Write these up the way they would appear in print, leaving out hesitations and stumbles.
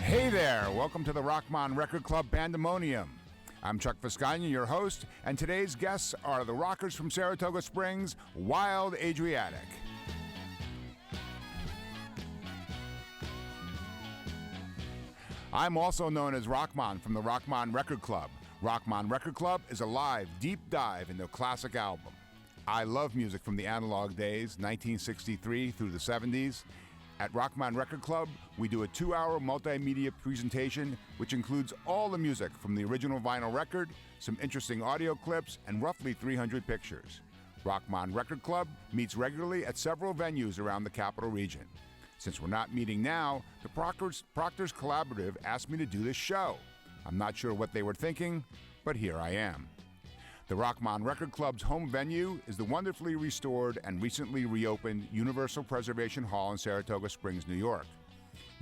Hey there, welcome to the Rochmon Record Club Pandemonium. I'm Chuck Vosganian, your host, and today's guests are the rockers from Saratoga Springs, Wild Adriatic. I'm also known as Rochmon from the Rochmon Record Club. Rochmon Record Club is a live, deep dive into a classic album. I love music from the analog days, 1963 through the 70s. At Rochmon Record Club, we do a 2-hour multimedia presentation which includes all the music from the original vinyl record, some interesting audio clips, and roughly 300 pictures. Rochmon Record Club meets regularly at several venues around the capital region. Since we're not meeting now, the Proctor's Collaborative asked me to do this show. I'm not sure what they were thinking, but here I am. The Rochmon Record Club's home venue is the wonderfully restored and recently reopened Universal Preservation Hall in Saratoga Springs, New York.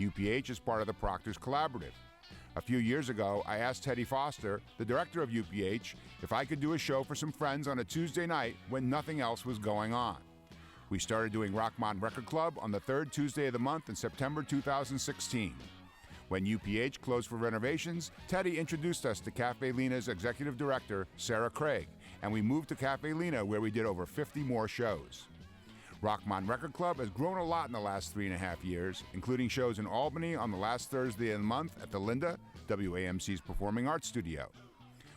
UPH is part of the Proctor's Collaborative. A few years ago, I asked Teddy Foster, the director of UPH, if I could do a show for some friends on a Tuesday night when nothing else was going on. We started doing Rochmon Record Club on the third Tuesday of the month in September 2016. When UPH closed for renovations, Teddy introduced us to Cafe Lena's executive director, Sarah Craig, and we moved to Cafe Lena where we did over 50 more shows. Rochmon Record Club has grown a lot in the last 3.5 years, including shows in Albany on the last Thursday of the month at the Linda, WAMC's Performing Arts Studio.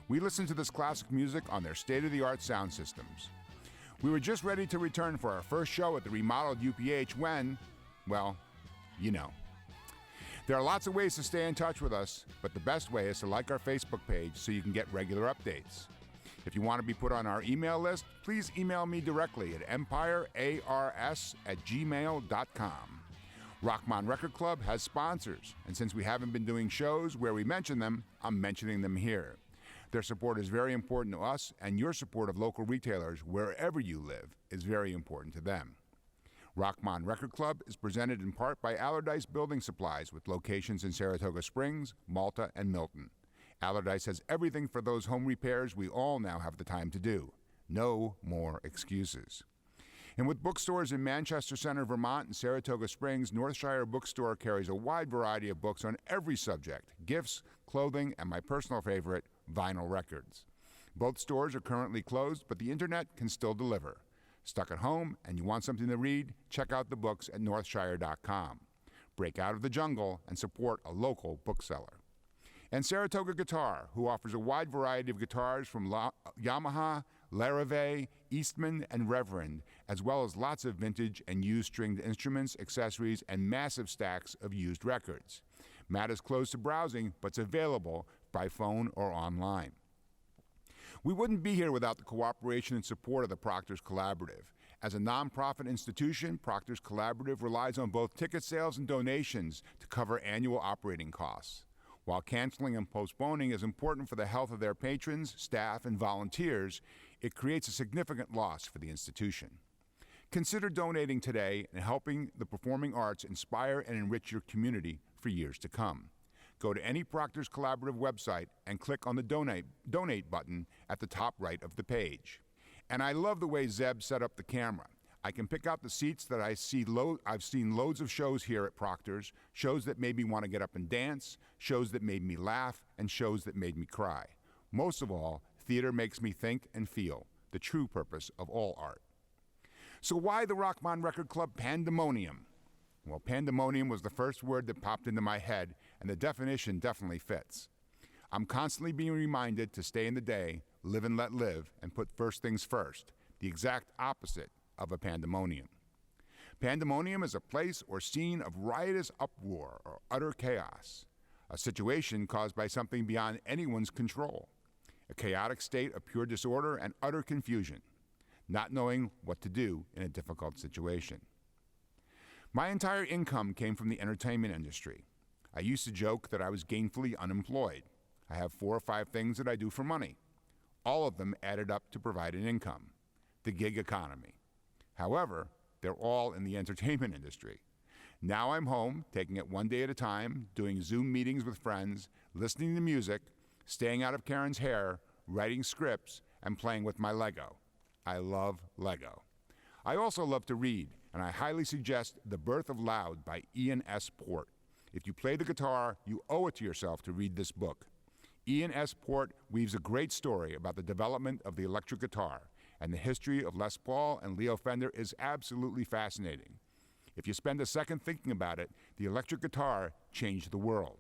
We listen to this classic music on their state-of-the-art sound systems. We were just ready to return for our first show at the remodeled UPH when, well, you know. There are lots of ways to stay in touch with us, but the best way is to like our Facebook page so you can get regular updates. If you want to be put on our email list, please email me directly at empirears@gmail.com. Rochmon Record Club has sponsors, and since we haven't been doing shows where we mention them, I'm mentioning them here. Their support is very important to us, and your support of local retailers wherever you live is very important to them. Rochmon Record Club is presented in part by Allardyce Building Supplies with locations in Saratoga Springs, Malta, and Milton. Allardyce has everything for those home repairs we all now have the time to do. No more excuses. And with bookstores in Manchester Center, Vermont, and Saratoga Springs, Northshire Bookstore carries a wide variety of books on every subject: gifts, clothing, and my personal favorite, vinyl records. Both stores are currently closed, but the internet can still deliver. Stuck at home and you want something to read? Check out the books at northshire.com. Break out of the jungle and support a local bookseller. And Saratoga Guitar, who offers a wide variety of guitars from Yamaha, Larrivee, Eastman, and Reverend, as well as lots of vintage and used stringed instruments, accessories, and massive stacks of used records. Matt is closed to browsing, but it's available by phone or online. We wouldn't be here without the cooperation and support of the Proctor's Collaborative. As a nonprofit institution, Proctor's Collaborative relies on both ticket sales and donations to cover annual operating costs. While canceling and postponing is important for the health of their patrons, staff, and volunteers, it creates a significant loss for the institution. Consider donating today and helping the performing arts inspire and enrich your community for years to come. Go to any Proctor's Collaborative website and click on the donate button at the top right of the page. And I love the way Zeb set up the camera. I can pick out the seats that I've seen loads of shows here at Proctor's, shows that made me want to get up and dance, shows that made me laugh, and shows that made me cry. Most of all, theater makes me think and feel, the true purpose of all art. So why the Rochmon Record Club Pandemonium? Well, pandemonium was the first word that popped into my head, and the definition definitely fits. I'm constantly being reminded to stay in the day, live and let live, and put first things first, the exact opposite of a pandemonium. Pandemonium is a place or scene of riotous uproar or utter chaos, a situation caused by something beyond anyone's control, a chaotic state of pure disorder and utter confusion, not knowing what to do in a difficult situation. My entire income came from the entertainment industry. I used to joke that I was gainfully unemployed. I have 4 or 5 things that I do for money. All of them added up to provide an income, the gig economy. However, they're all in the entertainment industry. Now I'm home, taking it one day at a time, doing Zoom meetings with friends, listening to music, staying out of Karen's hair, writing scripts, and playing with my Lego. I love Lego. I also love to read, and I highly suggest The Birth of Loud by Ian S. Port. If you play the guitar, you owe it to yourself to read this book. Ian S. Port weaves a great story about the development of the electric guitar, and the history of Les Paul and Leo Fender is absolutely fascinating. If you spend a second thinking about it, the electric guitar changed the world.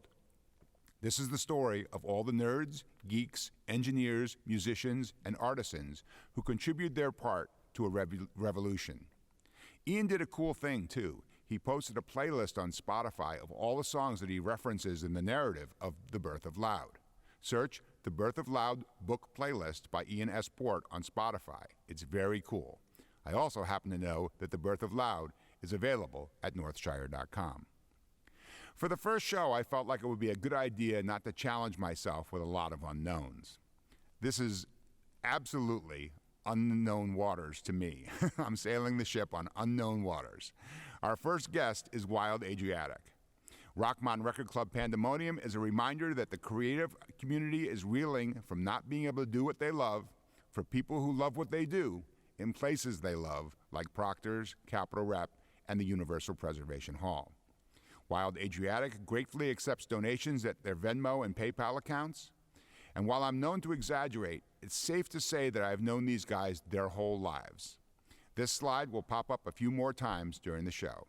This is the story of all the nerds, geeks, engineers, musicians, and artisans who contributed their part to a revolution. Ian did a cool thing, too. He posted a playlist on Spotify of all the songs that he references in the narrative of The Birth of Loud. Search The Birth of Loud book playlist by Ian S. Port on Spotify. It's very cool. I also happen to know that The Birth of Loud is available at northshire.com. For the first show, I felt like it would be a good idea not to challenge myself with a lot of unknowns. This is absolutely unknown waters to me. I'm sailing the ship on unknown waters. Our first guest is Wild Adriatic. Rochmon Record Club Pandemonium is a reminder that the creative community is reeling from not being able to do what they love for people who love what they do in places they love, like Proctor's, Capitol Rep, and the Universal Preservation Hall. Wild Adriatic gratefully accepts donations at their Venmo and PayPal accounts. And while I'm known to exaggerate, it's safe to say that I've known these guys their whole lives. This slide will pop up a few more times during the show.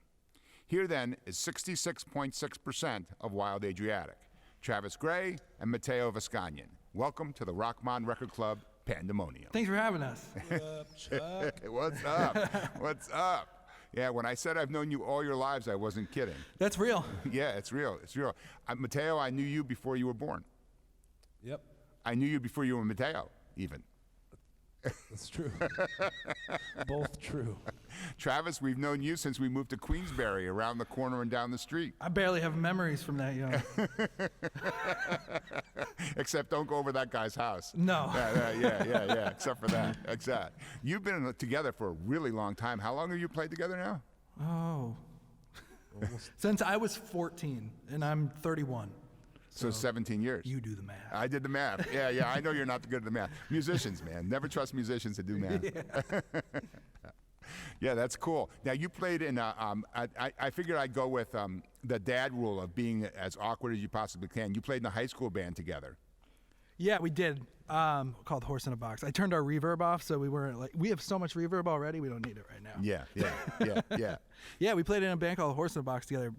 Here then is 66.6% of Wild Adriatic, Travis Gray and Matteo Vosganian. Welcome to the Rochmon Record Club Pandemonium. Thanks for having us. What up, Chuck? What's up? What's up? Yeah, when I said I've known you all your lives, I wasn't kidding. That's real. Yeah, it's real. It's real. Matteo, I knew you before you were born. Yep, I knew you before you were Matteo, even. that's true. Both true. Travis, we've known you since we moved to Queensbury, around the corner and down the street. I barely have memories from that young. Except don't go over that guy's house. No. Yeah. Except for that. Exact. You've been together for a really long time. How long have you played together now? Oh. Since I was 14, and I'm 31. So 17 years. You do the math. I did the math. Yeah. I know you're not good at the math. Musicians, man. Never trust musicians to do math. Yeah, that's cool. Now, you played in, I figured I'd go with the dad rule of being as awkward as you possibly can. You played in a high school band together. Yeah, we did. Called Horse in a Box. I turned our reverb off, so we weren't like, we have so much reverb already, we don't need it right now. Yeah. Yeah, we played in a band called Horse in a Box together.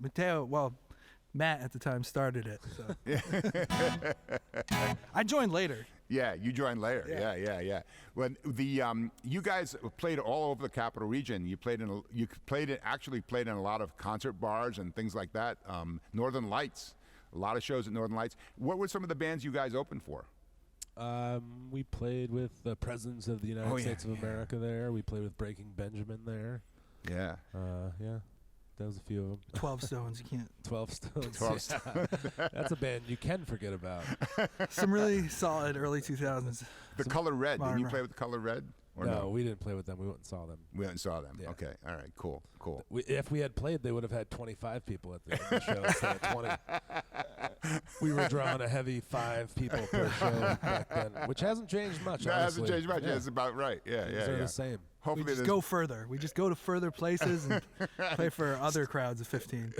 Matt at the time started it. So. I joined later. Yeah, you joined later. Yeah. When you guys played all over the Capital Region. You actually played in a lot of concert bars and things like that. Northern Lights, a lot of shows at Northern Lights. What were some of the bands you guys opened for? We played with the Presidents of the United States of America there. We played with Breaking Benjamin there. Yeah. That was a few of them. 12 Stones, you can't. 12 Stones. 12 Stones. That's a band you can forget about. Some really solid early 2000s. The Color Red. Didn't you play with the Color Red? Or no, we didn't play with them. We went and saw them. We went and saw them. Yeah. Okay. All right. Cool. If we had played, they would have had 25 people at the show instead of 20. We were drawing a heavy 5 people per show back then, which hasn't changed much. That honestly. hasn't changed much. Yeah. It's about right. Yeah. They're the same. Hopefully We just go further. We just go to further places and play for other crowds of 15.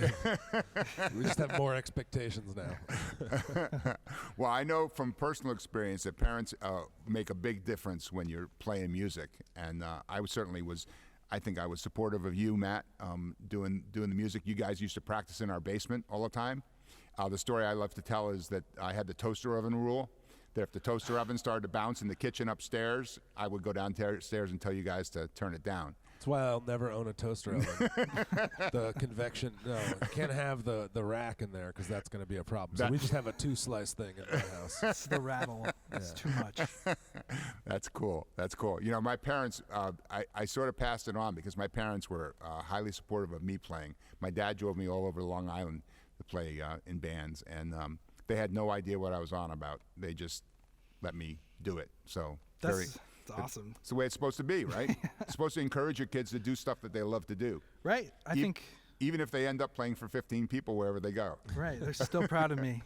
We just have more expectations now. Well, I know from personal experience that parents make a big difference when you're playing music, and I think I was supportive of you, Matt, doing the music. You guys used to practice in our basement all the time. The story I love to tell is that I had the toaster oven rule. That if the toaster oven started to bounce in the kitchen upstairs, I would go downstairs and tell you guys to turn it down. That's why I'll never own a toaster oven. The convection, no, you can't have the rack in there because that's going to be a problem. So we just have a 2-slice thing in my house. It's the rattle. It's too much. That's cool. You know, my parents, I sort of passed it on because my parents were highly supportive of me playing. My dad drove me all over Long Island to play in bands, and they had no idea what I was on about. They just let me do it. So That's awesome. It's the way it's supposed to be, right? It's supposed to encourage your kids to do stuff that they love to do. Right. I think. Even if they end up playing for 15 people wherever they go. Right. They're still proud of me.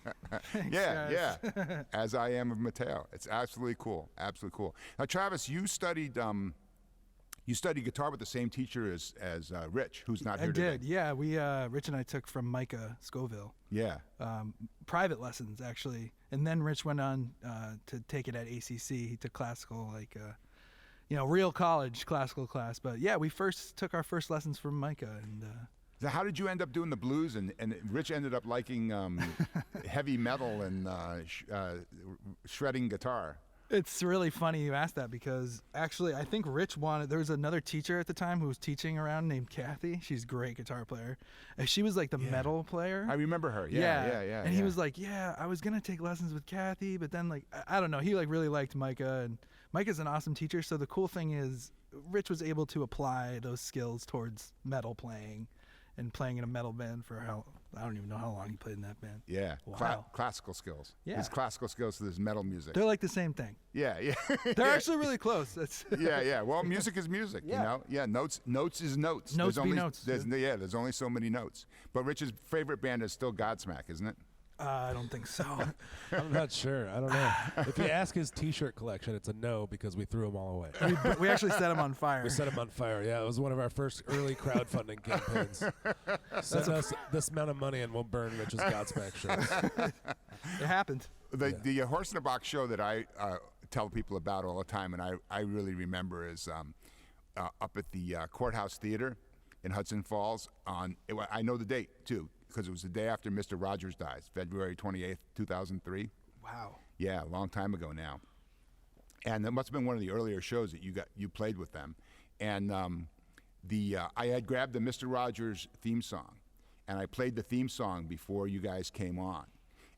Thanks, yeah. guys. As I am of Matteo. It's absolutely cool. Now, Travis, you studied You studied guitar with the same teacher as Rich, who's not here today. I did, yeah. We Rich and I took from Micah Scoville. Yeah. Private lessons, actually. And then Rich went on to take it at ACC. He took classical, like, real college classical class. But yeah, we first took our first lessons from Micah. And So how did you end up doing the blues? And Rich ended up liking heavy metal and shredding guitar. It's really funny you asked that because actually I think Rich there was another teacher at the time who was teaching around named Kathy. She's a great guitar player. And she was like the metal player. I remember her. Yeah. And he was like, yeah, I was going to take lessons with Kathy, but then like, I don't know. He like really liked Micah, and Micah's an awesome teacher. So the cool thing is Rich was able to apply those skills towards metal playing and playing in a metal band for I don't even know how long he played in that band. Yeah, wow. Classical skills. Yeah. His classical skills to this metal music. They're like the same thing. Yeah. They're actually really close. That's yeah. Well, music is music, you know? Yeah, notes is notes. Notes be notes. There's only so many notes. But Rich's favorite band is still Godsmack, isn't it? I don't think so. I'm not sure. I don't know. If you ask his T-shirt collection, it's a no because we threw them all away. We actually set him on fire. We set him on fire. Yeah, it was one of our first early crowdfunding campaigns. Send us this amount of money and we'll burn Rich's Godsmack shirts. It happened. The Horse in a Box show that I tell people about all the time, and I really remember, is up at the Courthouse Theater in Hudson Falls. I know the date too, because it was the day after Mr. Rogers dies, February 28th, 2003. Wow. Yeah, a long time ago now. And it must have been one of the earlier shows that you played with them. And I had grabbed the Mr. Rogers theme song, and I played the theme song before you guys came on.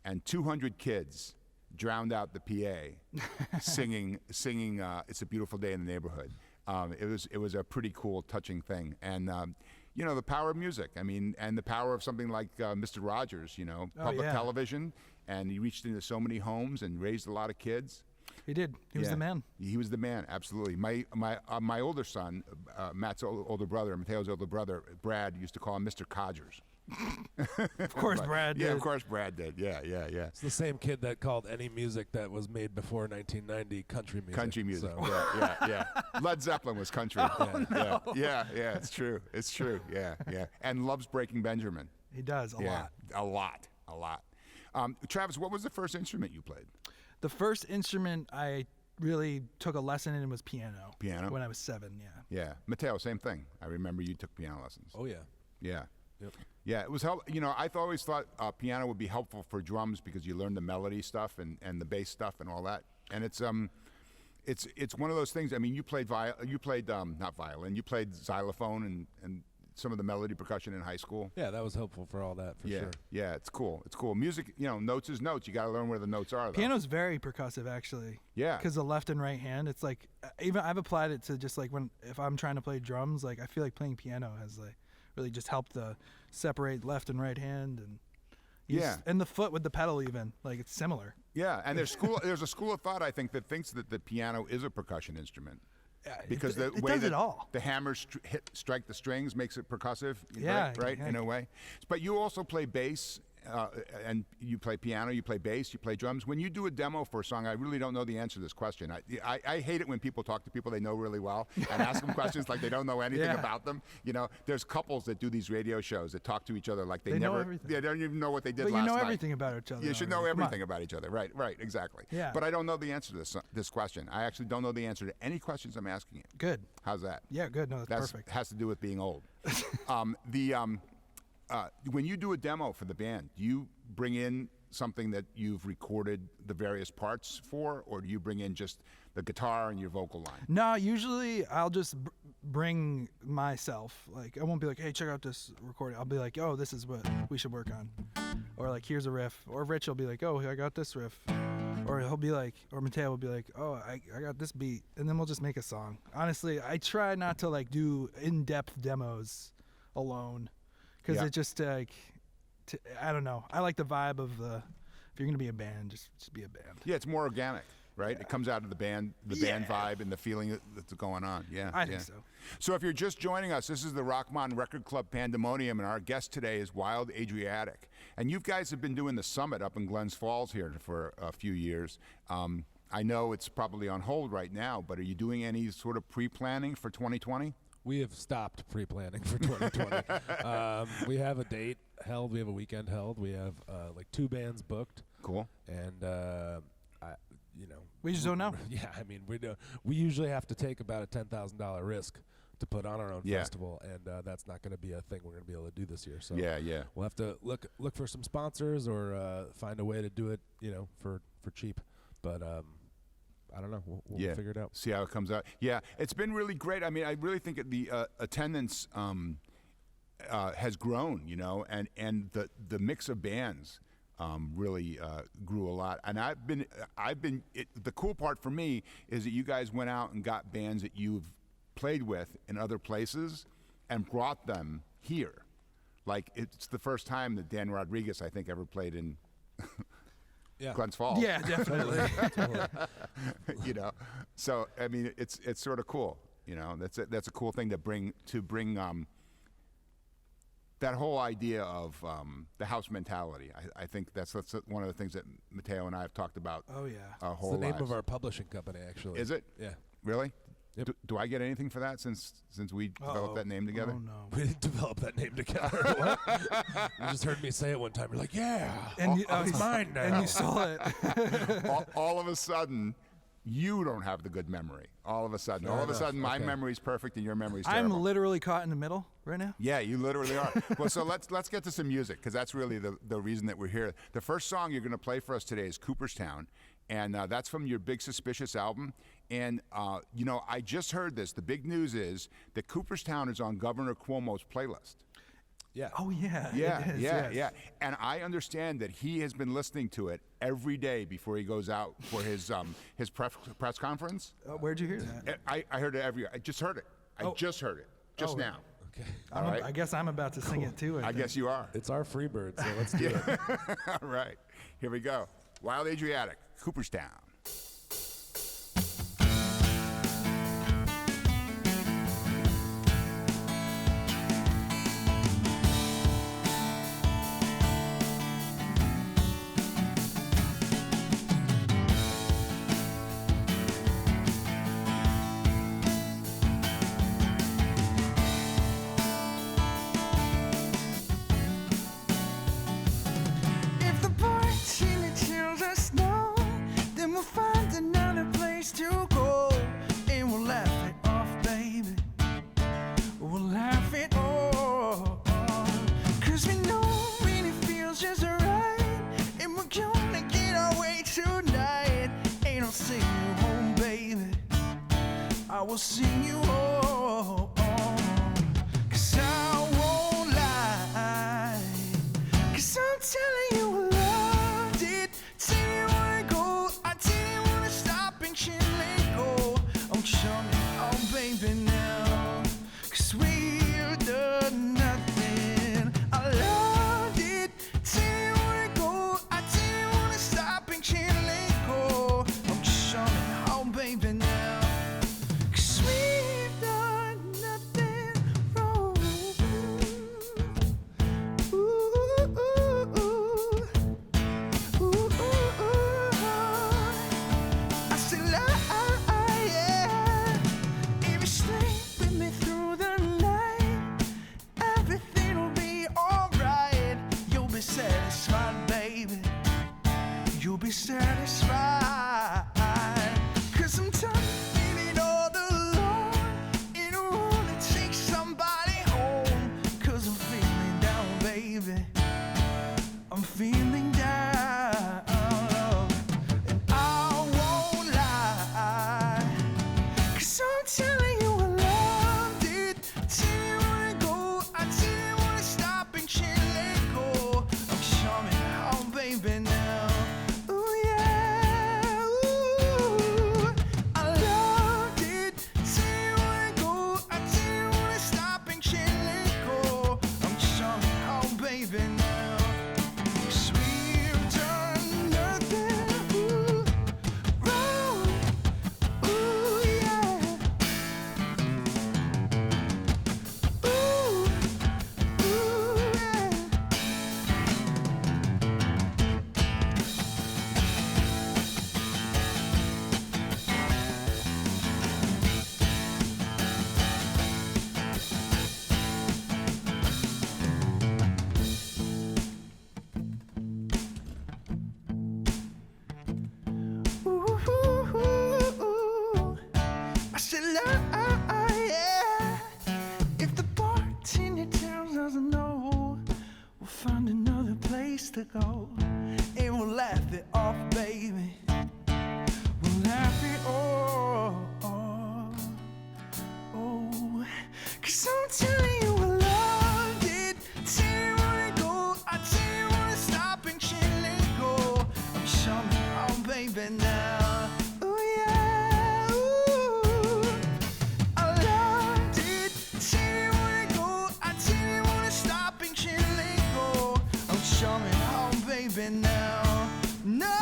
And 200 kids drowned out the PA singing "It's a Beautiful Day in the Neighborhood." It was a pretty cool, touching thing. And the power of music. I mean, and the power of something like Mr. Rogers, public television, and he reached into so many homes and raised a lot of kids. He did. He was the man. He was the man, absolutely. My older son, Matt's older brother, Mateo's older brother, Brad, used to call him Mr. Codgers. Of course, Brad did. Yeah, of course, Brad did. Yeah. It's the same kid that called any music that was made before 1990 country music. Country music. So. Yeah. Led Zeppelin was country. No. Yeah. It's true. Yeah. And loves Breaking Benjamin. He does a lot. A lot. Travis, what was the first instrument you played? The first instrument I really took a lesson in was piano. Piano? When I was 7, yeah. Yeah. Mateo, same thing. I remember you took piano lessons. Oh, yeah. Yeah. Yep. Yeah, it was I always thought piano would be helpful for drums because you learn the melody stuff and the bass stuff and all that. And it's one of those things. I mean, you played not violin, you played xylophone and some of the melody percussion in high school. Yeah, that was helpful for all that for sure. Yeah, it's cool. Music, notes is notes. You got to learn where the notes are. Though. Piano's very percussive, actually. Yeah. Because the left and right hand, it's like even I've applied it to just like if I'm trying to play drums, like I feel like playing piano has like really just helped to separate left and right hand and and the foot with the pedal even, like it's similar. Yeah, and there's a school of thought I think that thinks that the piano is a percussion instrument. Yeah, because the it way does that it all. The hammers strike the strings makes it percussive, yeah, right in a way. But you also play bass, and you play piano, you play bass, you play drums. When you do a demo for a song, I really don't know the answer to this question. I hate it when people talk to people they know really well and ask them questions like they don't know anything about them. There's couples that do these radio shows that talk to each other like they never, know everything. They don't even know what they did but last night. You know everything about each other. You should know everything about each other. Right, exactly. Yeah. But I don't know the answer to this question. I actually don't know the answer to any questions I'm asking you. Good. How's that? Yeah, good. No, that's perfect. Has to do with being old. When you do a demo for the band, do you bring in something that you've recorded the various parts for, or do you bring in just the guitar and your vocal line? No, usually I'll just bring myself. Like I won't be like, hey, check out this recording. I'll be like, oh, this is what we should work on. Or like, here's a riff. Or Rich will be like, oh, I got this riff. Or he'll be like, or Mateo will be like, oh, I got this beat. And then we'll just make a song. Honestly, I try not to like do in-depth demos alone. Because it just I don't know. I like the vibe of if you're gonna be a band, just be a band. Yeah, it's more organic, right? Yeah. It comes out of the band vibe and the feeling that's going on. Yeah, I think so. So if you're just joining us, this is the Rochmon Record Club Pandemonium, and our guest today is Wild Adriatic. And you guys have been doing the summit up in Glens Falls here for a few years. I know it's probably on hold right now, but are you doing any sort of pre-planning for 2020? We have stopped pre-planning for 2020. We have a date held. We have a weekend held. We have like 2 bands booked. Cool. And We just don't know. Yeah, I mean, we usually have to take about a $10,000 risk to put on our own festival, and that's not going to be a thing we're going to be able to do this year. So Yeah. we'll have to look for some sponsors or find a way to do it, for cheap. But I don't know. We'll figure it out. See how it comes out. Yeah, it's been really great. I mean, I really think the attendance has grown, and the mix of bands really grew a lot. And the cool part for me is that you guys went out and got bands that you've played with in other places and brought them here. Like, it's the first time that Dan Rodriguez, I think, ever played in Glens Falls. Yeah, definitely. So I mean, it's sort of cool. That's a cool thing to bring that whole idea of the house mentality. I think that's one of the things that Mateo and I have talked about. Oh yeah. Our It's whole the name lives. of our publishing company, actually. Is it? Yeah. Really? Yep. Do I get anything for that since we developed that name together? Oh no. We didn't develop that name together. What? You just heard me say it one time. You're like, yeah, And it's mine now. And you saw it. all of a sudden, you don't have the good memory. All of a sudden, my memory's perfect and your memory's terrible. I'm literally caught in the middle right now. Yeah, you literally are. Well, so let's get to some music, because that's really the reason that we're here. The first song you're going to play for us today is Cooperstown, and that's from your Big Suspicious album. And I just heard this. The big news is that Cooperstown is on Governor Cuomo's playlist. Yeah. Oh yeah. Yeah, it is, yeah, yes. yeah. And I understand that he has been listening to it every day before he goes out for his press conference. Where'd you hear that? I heard it I just heard it. I just heard it just now. Okay. All right. I guess I'm about to sing it too. I guess you are. It's our Freebird, so let's do it. All right. Here we go. Wild Adriatic, Cooperstown. If the boys in the children snow, then we'll find another place to go. And we'll laugh it off, baby. We'll laugh it off. 'Cause we know when it feels just right. And we're gonna get our way tonight. And I'll sing you home, baby. I will sing you home. 'Cause I won't lie. 'Cause I'm telling you I loved it. Didn't wanna go, I didn't wanna stop and chill and go. I'm coming home, baby, now. 'Cause we've done nothing. I loved it. Didn't wanna go, I didn't wanna stop and chill and go. I'm coming home, baby, now. 'Cause we've done to go, and we'll laugh it off, baby. We'll laugh it off. Oh, 'cause I'm telling you I loved it. Tell you wanna go, I tell you wanna stop and chill and go. I'm showing out, baby, now. Ooh, yeah, ooh. I loved it. Tell you wanna go, I tell you wanna stop and chill and go. I'm showing out, baby, now. No.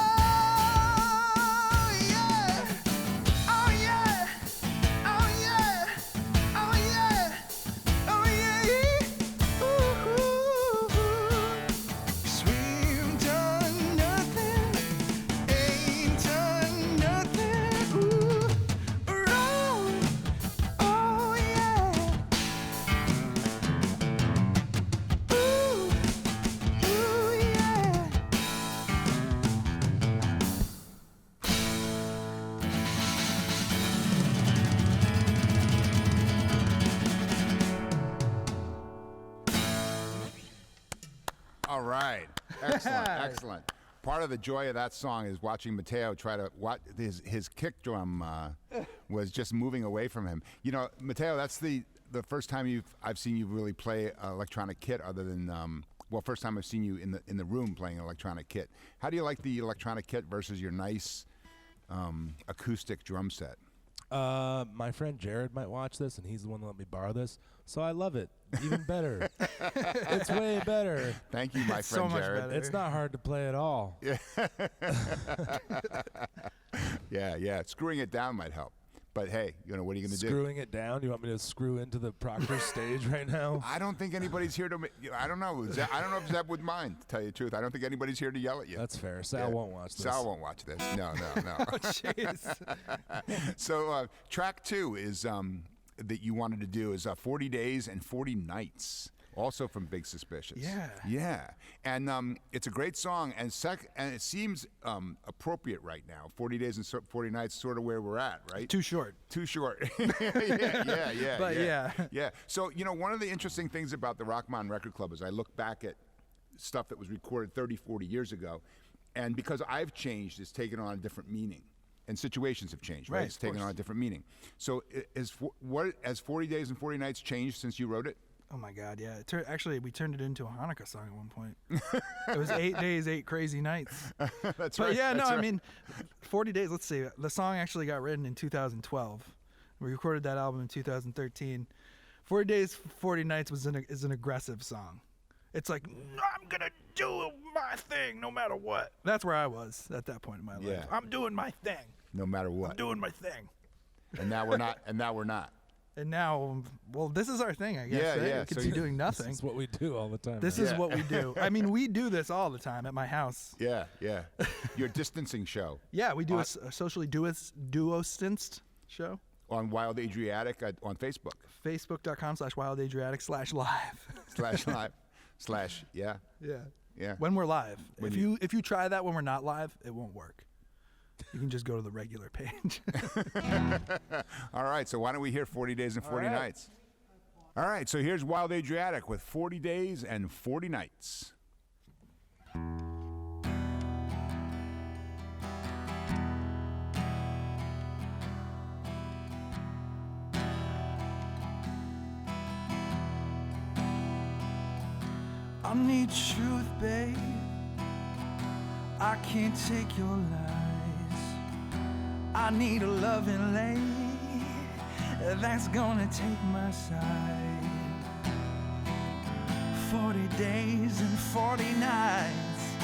All right. Excellent. Excellent. Part of the joy of that song is watching Mateo try to watch his kick drum was just moving away from him. You know, Mateo, that's the first time I've seen you really play electronic kit, other than first time I've seen you in the room playing an electronic kit. How do you like the electronic kit versus your nice acoustic drum set? My friend Jared might watch this, and he's the one that let me borrow this, so I love it. Even better. It's way better. Thank you, my friend so much Jared. better. It's not hard to play at all. Yeah. Screwing it down might help. But hey, you know, what are you going to do? Screwing it down? You want me to screw into the Proctor stage right now? I don't think anybody's here to. I don't know. I don't know if Zeb would mind. To tell you the truth, I don't think anybody's here to yell at you. That's fair. Sal won't watch this. Sal won't watch this. No. Oh, jeez. So track 2 is that you wanted to do is 40 Days and 40 Nights, also from Big Suspicious. Yeah. And it's a great song, and it seems appropriate right now. 40 Days and 40 Nights, sort of where we're at, right? Too short. Yeah. But Yeah. So, you know, one of the interesting things about the Rochmon Record Club is I look back at stuff that was recorded 30, 40 years ago, and because I've changed, it's taken on a different meaning. And situations have changed, right? It's taken on a different meaning. So has 40 Days and 40 Nights changed since you wrote it? Oh my God, yeah. Actually, we turned it into a Hanukkah song at one point. It was 8 days, 8 crazy nights. That's But right. yeah, that's I right. mean, 40 Days, let's see. The song actually got written in 2012. We recorded that album in 2013. 40 Days, 40 Nights is an aggressive song. It's like, I'm going to do my thing no matter what. That's where I was at that point in my life. Yeah. I'm doing my thing. No matter what. I'm doing my thing. And now we're not. And now, well, this is our thing, I guess. Yeah, right? yeah. We could So be you- doing nothing. This is what we do all the time. This man. is what we do. I mean, we do this all the time at my house. Yeah. Your distancing show Yeah, we do a socially duo-stanced show. on Wild Adriatic on Facebook. Facebook.com/WildAdriatic/live. /live/ yeah. Yeah. When we're live. When If you try that when we're not live, it won't work. You can just go to the regular page. All right, so why don't we hear 40 Days and 40 Nights? All right, so here's Wild Adriatic with 40 Days and 40 Nights. I need truth, babe. I can't take your lies. I need a loving lady that's gonna take my side. 40 days and 40 nights,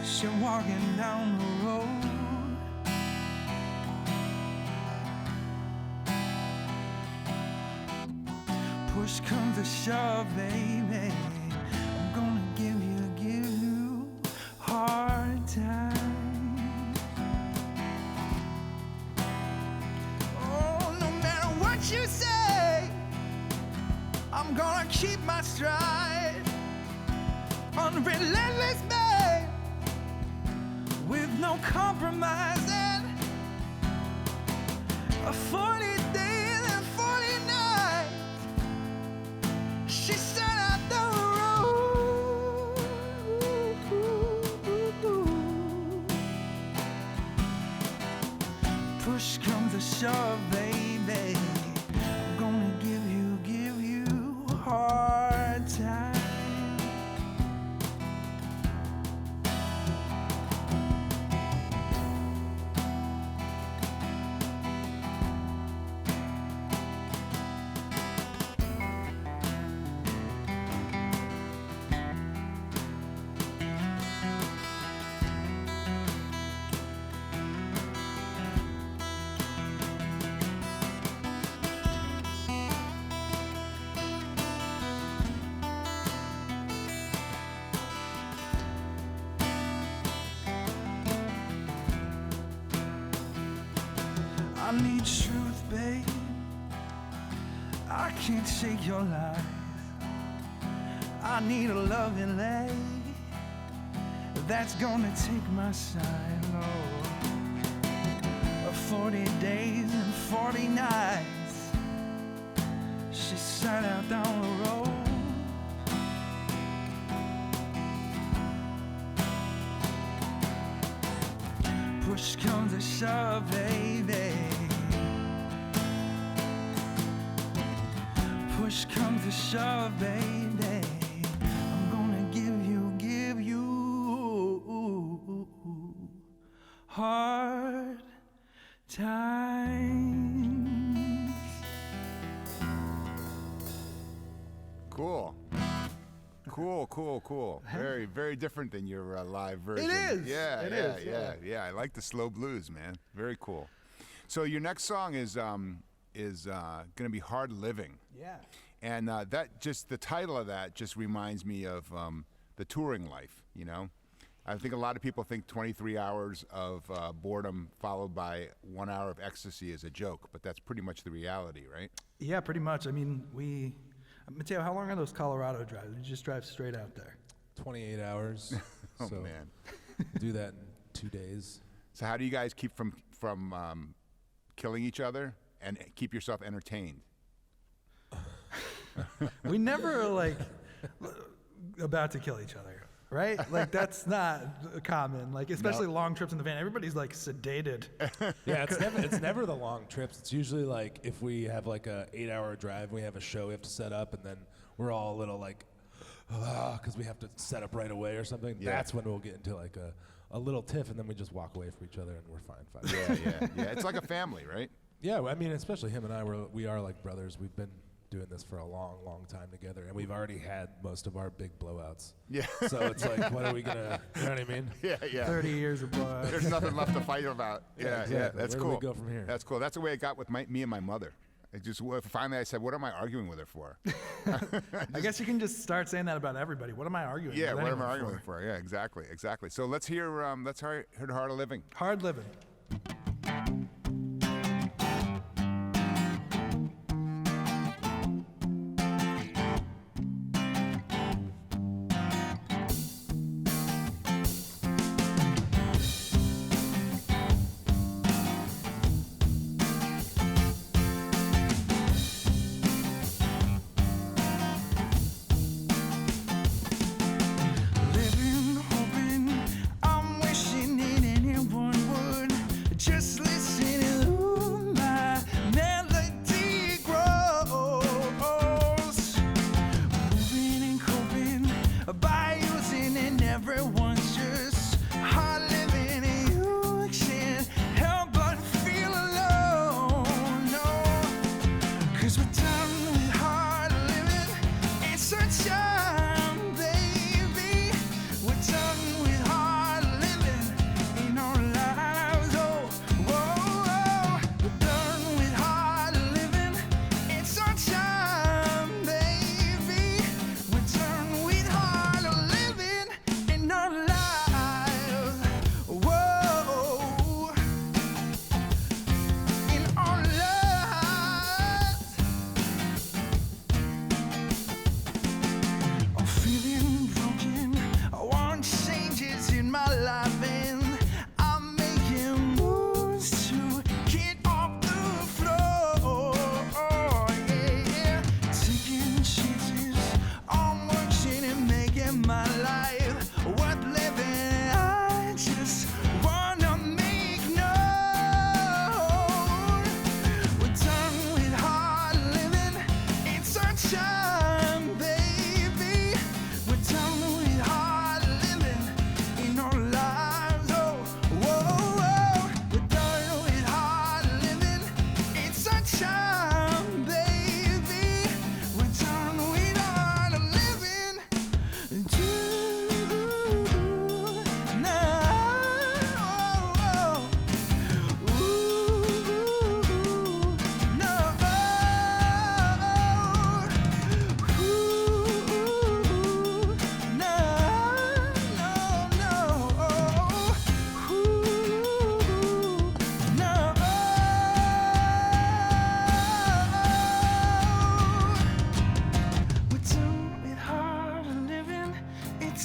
she walking down the road. Push comes to shove, baby, I'm gonna give you hard time. Oh, no matter what you say, I'm gonna keep my stride. Unrelentless, babe, with no compromising. 40 days and 40 nights, she set out the road. shove, baby. I'm gonna give you a hard time. I need truth, babe. I can't take your lies. I need a loving lay that's gonna take my side, Lord. 40 days and 40 nights she sat out down the road. Push comes to shove, baby. Push comes to shove, baby. I'm gonna give you hard times. Cool. Cool. Very, very different than your live version. It is. Yeah, It yeah, is, yeah, yeah. yeah. I like the slow blues, man. Very cool. So your next song is gonna be "Hard Living," Yeah. and that just the title of that just reminds me of the touring life. You know, I think a lot of people think 23 hours of boredom followed by 1 hour of ecstasy is a joke, but that's pretty much the reality, right? Yeah, pretty much. I mean, Mateo, how long are those Colorado drives? You just drive straight out there. 28 hours. Oh so man. do that in 2 days. So how do you guys keep from killing each other and keep yourself entertained? We never like about to kill each other, right? Like that's not common. Like especially long trips in the van, everybody's like sedated. Yeah, it's never the long trips. It's usually like if we have like a 8-hour drive, we have a show we have to set up, and then we're all a little like, because we have to set up right away or something. Yeah. That's when we'll get into like a little tiff, and then we just walk away from each other, and we're fine. Yeah. It's like a family, right? Yeah, I mean, especially him and I, we are like brothers. We've been doing this for a long, long time together, and we've already had most of our big blowouts. Yeah. So it's like, what are we gonna, you know what I mean? Yeah. 30 years of blood. There's nothing left to fight about. Yeah, exactly. That's Where cool. do we go from here? That's cool. That's the way it got with me and my mother. It just finally I said, "What am I arguing with her for?" I guess you can just start saying that about everybody. What am I arguing? Yeah, with what am I anyone arguing for? Yeah, exactly. So let's hear "The Heart of Living." Hard living. Living, hoping, I'm wishing that anyone would just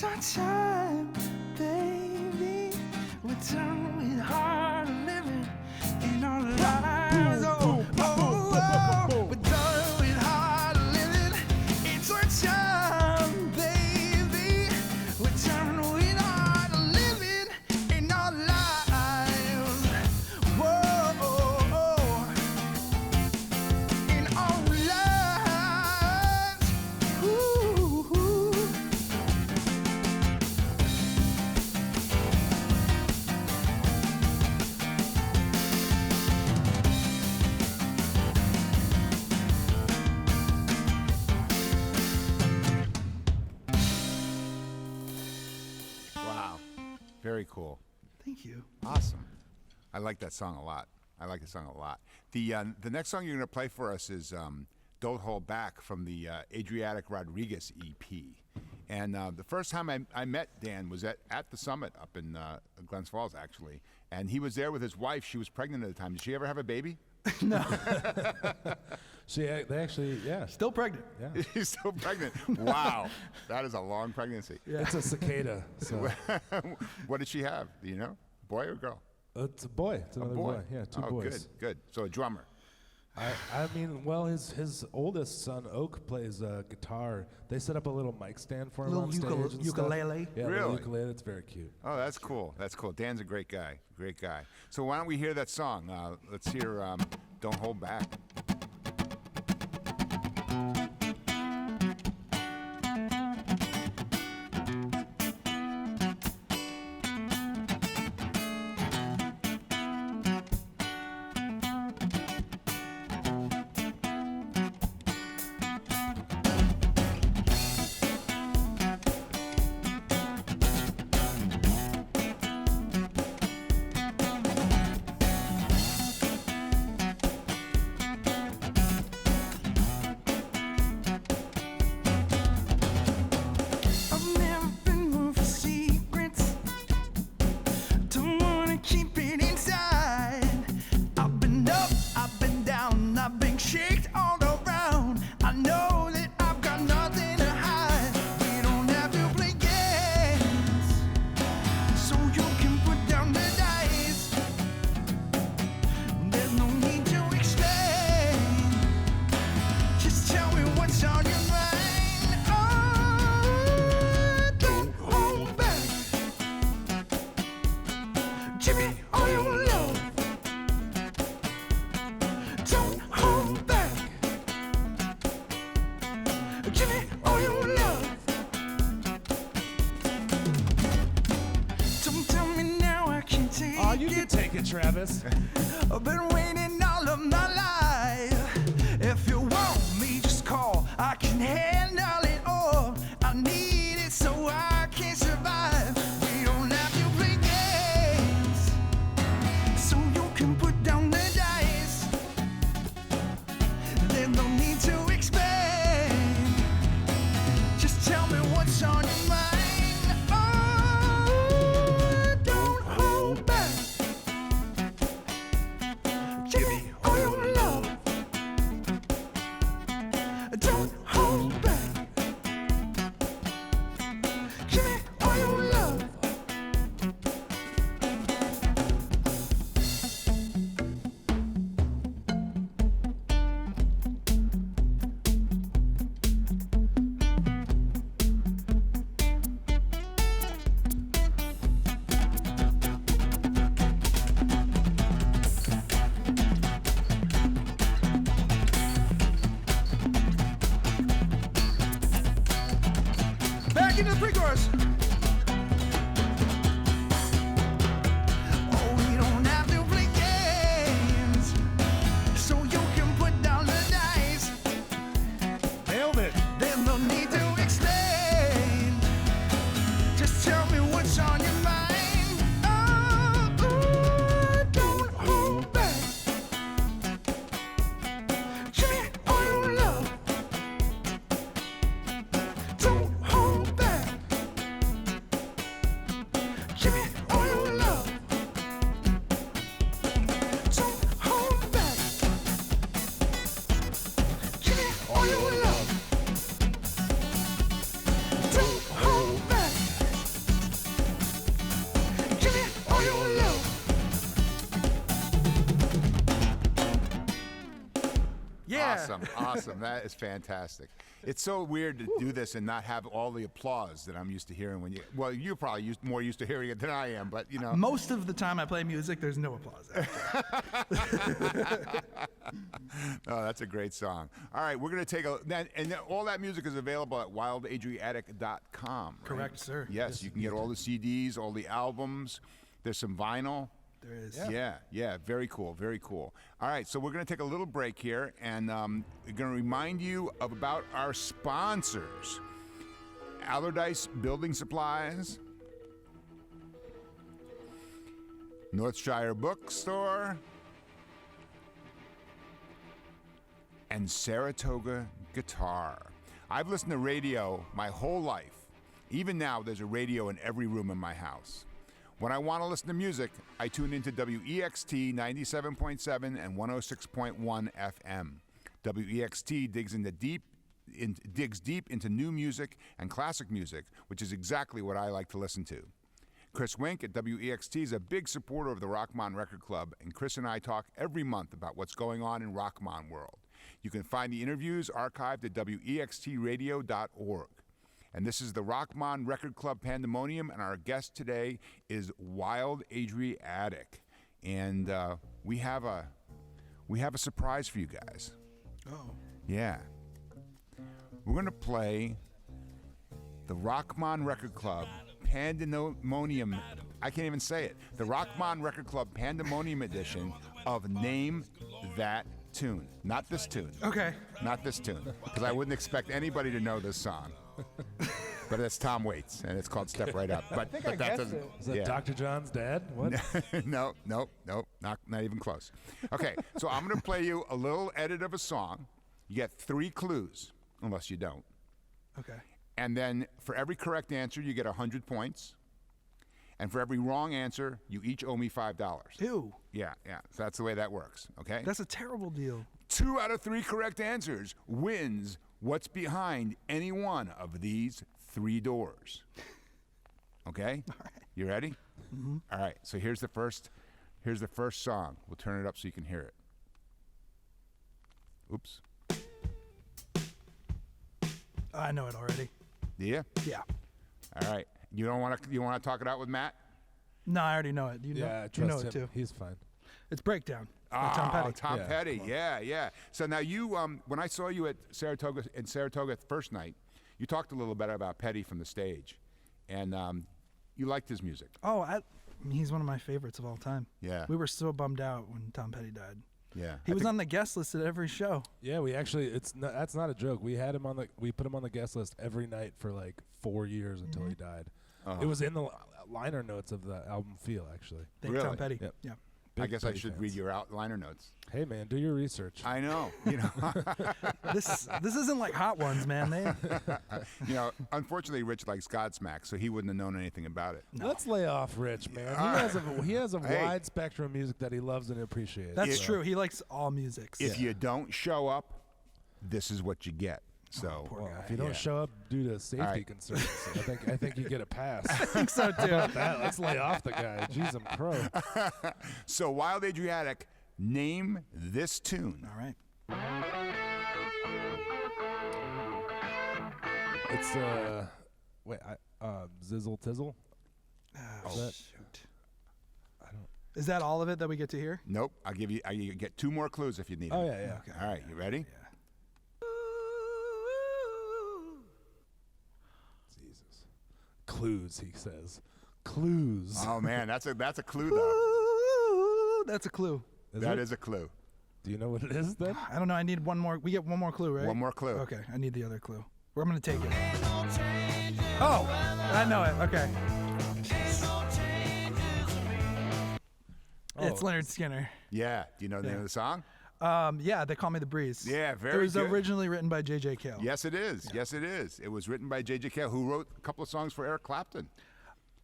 our time, baby. We're done with hard living in our lives. Oh, oh, oh. We're done with hard living. It's our time, baby. We're done with hard living in our lives. Whoa, oh, oh. In our lives. Ooh, ooh. Wow. Very cool. Thank you. Awesome. I like that song a lot. I like the song a lot. The next song you're going to play for us is Don't Hold Back from the Adriatic Rodriguez EP. And the first time I met Dan was at the summit up in Glens Falls, actually. And he was there with his wife. She was pregnant at the time. Did she ever have a baby? They actually, yeah. Still pregnant. Yeah. She's still pregnant. Wow. That is a long pregnancy. Yeah. It's a cicada. So What did she have? Do you know? Boy or girl? it's a boy. It's another boy. Yeah, two oh, boys. Good. So a drummer. I mean, well, his oldest son Oak plays guitar. They set up a little mic stand for him Little on stage and stuff. ukulele. Yeah, Really? little ukulele. It's very cute. Oh, that's cool. That's cool. Dan's a great guy. Great guy. So why don't we hear that song? Let's hear Don't Hold Back. I've never been moved for secrets. Don't wanna keep it inside. I've been up, I've been down, I've been shaked all around. I know that I've got nothing to hide. We don't have to play games, so you can put down the dice. There's no need to explain. Just tell me what's on your mind. Oh, don't hold back. Give me all your love. Don't hold back. Give me all your love. Don't tell me now I can't take Oh, you can it. take it, Travis. I've been waiting all of my life. If you want me, just call. I can handle it all. I need it so I can survive. We don't have to play games, so you can put down the dice. There's no need to explain. Just tell me what's on your mind. Oh, don't hold back. Give me all your love. Don't hold back. Give me all your love. Back into the pre-chorus. Oh, we don't have to play games, so you can put down the dice. Nailed it. There's no need to explain. Just tell me what's on your mind. Oh, ooh, don't hold back. Give me all your love. Don't hold back. Awesome. That is fantastic. It's so weird to do this and not have all the applause that I'm used to hearing when you. Well, you're probably more used to hearing it than I am, but you know. Most of the time I play music, there's no applause. Oh, that's a great song. All right, we're gonna take all that music is available at wildadriatic.com. Right? Correct, sir. Yes, you can get all the CDs, all the albums. There's some vinyl. There is. Yeah, very cool, very cool. All right, so we're going to take a little break here, and we're going to remind you about our sponsors. Allardyce Building Supplies, Northshire Bookstore, and Saratoga Guitar. I've listened to radio my whole life. Even now, there's a radio in every room in my house. When I want to listen to music, I tune into WEXT 97.7 and 106.1 FM. WEXT digs deep into new music and classic music, which is exactly what I like to listen to. Chris Wink at WEXT is a big supporter of the Rochmon Record Club, and Chris and I talk every month about what's going on in Rochmon world. You can find the interviews archived at wextradio.org. And this is the Rochmon Record Club Pandemonium, and our guest today is Wild Adriatic. And we have a surprise for you guys. Oh. Yeah. We're going to play the Rochmon Record Club Pandemonium. I can't even say it. The Rochmon Record Club Pandemonium edition of Name That Tune. Not this tune. Okay. Not this tune. Because I wouldn't expect anybody to know this song. But it's Tom Waits, and it's called Step Right Up. But that doesn't. Is that Dr. John's dad? What? No, not even close. Okay, so I'm going to play you a little edit of a song. You get 3 clues, unless you don't. Okay. And then for every correct answer, you get 100 points. And for every wrong answer, you each owe me $5. Ew. Yeah. So that's the way that works, okay? That's a terrible deal. 2 out of 3 correct answers wins what's behind any one of these 3 doors. Okay? All right. You ready? Mm-hmm. All right. So here's the first song. We'll turn it up so you can hear it. Oops. I know it already. Do you? Yeah. All right. You want to talk it out with Matt? No, I already know it. You know trust it too. He's fine. It's Breakdown. by Tom Petty. Tom Yeah, Petty. Yeah. So now you, when I saw you at Saratoga the first night, you talked a little bit about Petty from the stage, and you liked his music. Oh, he's one of my favorites of all time. Yeah. We were so bummed out when Tom Petty died. Yeah. He was on the guest list at every show. Yeah, we actually that's not a joke. We put him on the guest list every night for like 4 years until he died. Uh-huh. It was in the liner notes of the album Feel, actually. Thank Really? Tom Petty. Yep. Yeah. I guess I Petty should fans. read your liner notes. Hey man, do your research. I know. This isn't like Hot Ones, man. Unfortunately, Rich likes Godsmack, so he wouldn't have known anything about it. Let's lay off Rich, man. He has a wide spectrum of music that he loves and appreciates. That's true. He likes all musics. If you don't show up, this is what you get. So poor guy. If you don't show up due to safety concerns, I think you get a pass. I think so too. Let's lay off the guy. Jeez, I'm pro. So Wild Adriatic, name this tune. All right. It's Zizzle Tizzle. Oh, Is that- shoot. Is that all of it that we get to hear? Nope. You get 2 more clues if you need Oh them. yeah. Okay. All right, you ready? Yeah. Jesus. Clues, he says. Clues. Oh man, that's a clue though. Ooh, that's a clue. That is a clue. Do you know what it is then? I don't know. I need one more. We get one more clue, right? One more clue. Okay. I need the other clue. I'm going to take it. Oh, I know it. Okay. It's Leonard Skinner. Yeah. Do you know the name of the song? Yeah, They Call Me the Breeze. Yeah, very It was good. originally written by J.J. Cale. Yes, it is. Yes, it is. It was written by J.J. Cale, who wrote a couple of songs for Eric Clapton.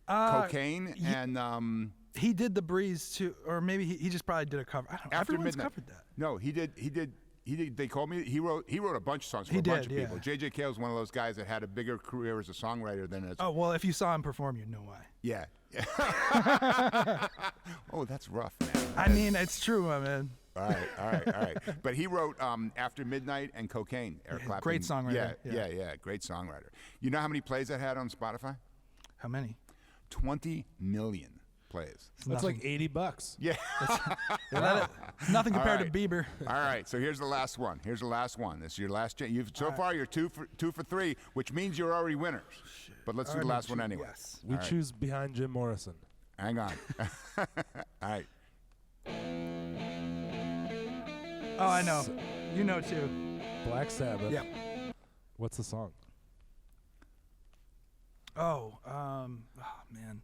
Cocaine and He did The Breeze too, or maybe he just probably did a cover. I don't know. After Everyone's Midnight. covered that. No, he did. They Called Me. He wrote a bunch of songs for He a bunch did, of people. yeah. J.J. Cale is one of those guys that had a bigger career as a songwriter than as. Oh, well, if you saw him perform, you'd know why. Yeah. Oh, that's rough, man. I mean, it's true, my man. All right. But he wrote After Midnight and Cocaine. Eric Clapton. great songwriter. Yeah. Great songwriter. You know how many plays that had on Spotify? How many? 20 million plays. That's like $80. Yeah. It's nothing compared right. to Bieber. All right, so here's the last one. This is your last chance. So far, you're two for three, which means you're already winners. But let's do the last one anyway. Yes. We choose behind Jim Morrison. Hang on. All right. Oh, I know. You know too. Black Sabbath. Yep. What's the song? Oh, man.